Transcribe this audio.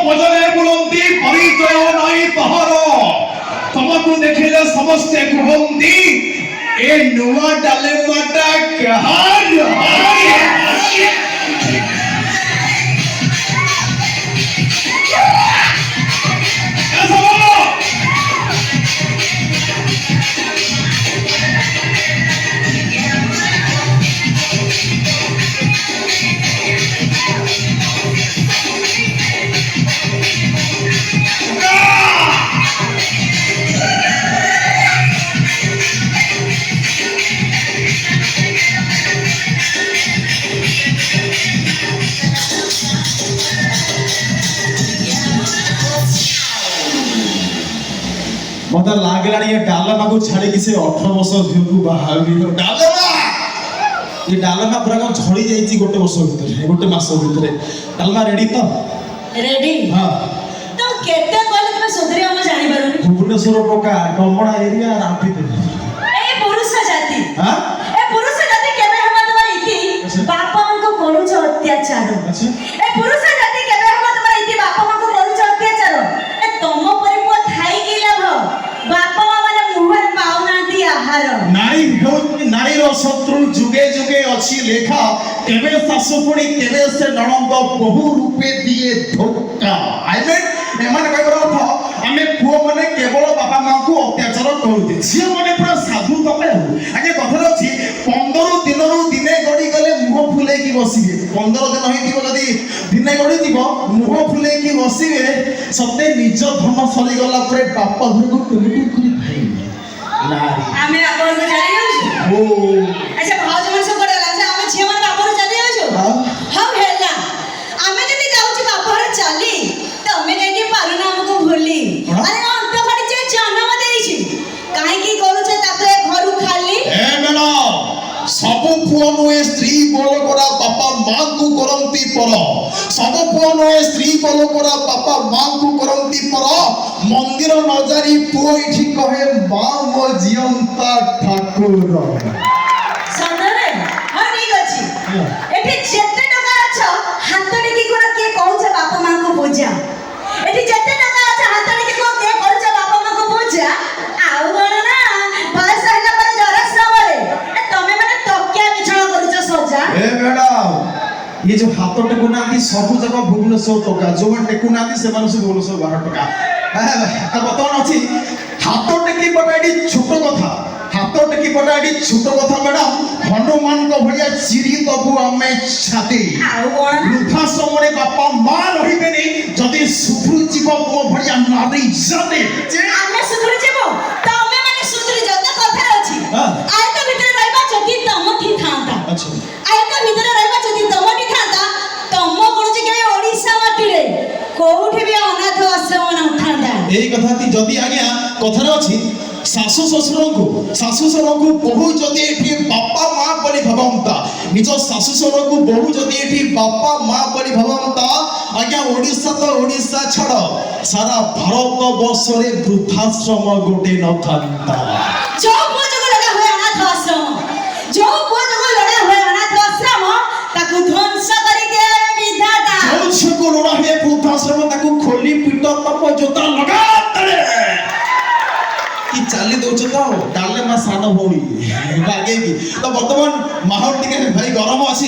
বজরে বুলন্দি পরিচয় নাই তাহার তোমাকে দেখিলে সমস্তে কুহন্তি এ নুয়া ডালেমাটা কাহার मत लागला ये डालमा को छाड़ी कि से 18 वर्ष झियो को बाहारी डालमा ये डालमा पूरा को झड़ी जाई छी गोटे वर्ष भीतर गोटे मास भीतर डालमा रेडी तो रेडी हां तो केते कहले तमे सुधरी हम जानि बारुनी भुवनेश्वर टोका डमणा एरिया रामपी ए पुरुष जाति हां ए पुरुष जाति केबे हम तमर इति बापा मन को करू छ अत्याचार अच्छा ए पुरुष जाति केबे हम तमर इति बापा मन को करू छ अत्याचार ए तम परि पो थाई कि लाभ बापा माने मुहर पाउनांती आहार नारी नारी रो शत्रु जुगे जुगे अछि लेखा केबे सासुपुणी केबे से नणंद बहु रूपे दिए धोखा आई मीन एमाने कहबो अर्थ आमे पुओ माने केवल बापा मां को अत्याचार करूते झियो माने पूरा साधु तमे आगे कथा अछि 15 दिनरु दिने गडी गले मुह फुले की बसिबे 15 दिन होइतिबो जदी दिने गडी दिबो मुह फुले की बसिबे सते निज धन सरी गला परे बापा घर को टुलि करी भाई नारी आमे बापा को जानि जाउछु ओ अच्छा भाज मन से करला से आमे झियो मन बापा को जानि जाउछु हम हेला आमे जदी जाउछु बापा रे चाली तमे कहि पारुना हमको भूली अरे अंत फडी जे जन्म देइछि काहे की करू छ ताके घरु खाली ए मेला सबु पुओ नुए स्त्री बोल करा बापा मां को करंती पर सबु पुओ नुए स्त्री बोल करा बापा मां को करंती पर मंदिर नजारी पुओ इठी कहे मां मो जियंता ठाकुर सदरे हां ठीक अछि एठी जेते टका छ हातडी की कोन के कहू छ बापा मां को पूजा एठी जेते टका छ हातडी की को के कहू छ बापा मां को पूजा आउ गण ना बस हला पर जरस रावले ए तमे माने तकिया बिछाण करू छ सजा ए मैडम ये जो हाथ टेकु ना की सब जगह भुवनेश्वर टका जो मन टेकु ना की से मानुस भुवनेश्वर 12 टका तो बतन अछि हाथ टेकी पटाडी छोट कथा हाथ टेकी पटाडी छोट कथा मैडम हनुमान को भलिया चिरी तबु हमें छाती आउ गण वृद्धा समय बापा मां रहिबेनी जदी सुधुर जीव को भलिया नारी जाते जे आमे सुधुर जेबो तमे माने सुधुर जत कथा अछि आइ तो भीतर रहबा जति तमठी थांता अच्छा आइ तो भीतर रहबा जति तमठी थांता तम कोन जे के ओडिसा माटी रे कोउठी भी अनाथ आश्रम न थांता एई कथा ती जदी आज्ञा कथार अछि सासु ससुर को बहु जदी एठी बापा मां परि भवंता निज सासु ससुर को बहु जदी एठी बापा मां परि भवंता आज्ञा ओडिसा तो ओडिसा छड़ सारा भारत वर्ष रे वृद्धाश्रम गोटे न थांता जो को जग लगा होय अनाथ आश्रम जो को जग लगा होय अनाथ आश्रम ताकू ध्वंस करि दे विधाता जो छको लोड़ा हे वृद्धाश्रम ताकू खोली पिट तप जोता लगा तले कि चाली दउछ तो डाले मा सान भौणी बागे की तो वर्तमान माहौल टिके भाई गरम अछि।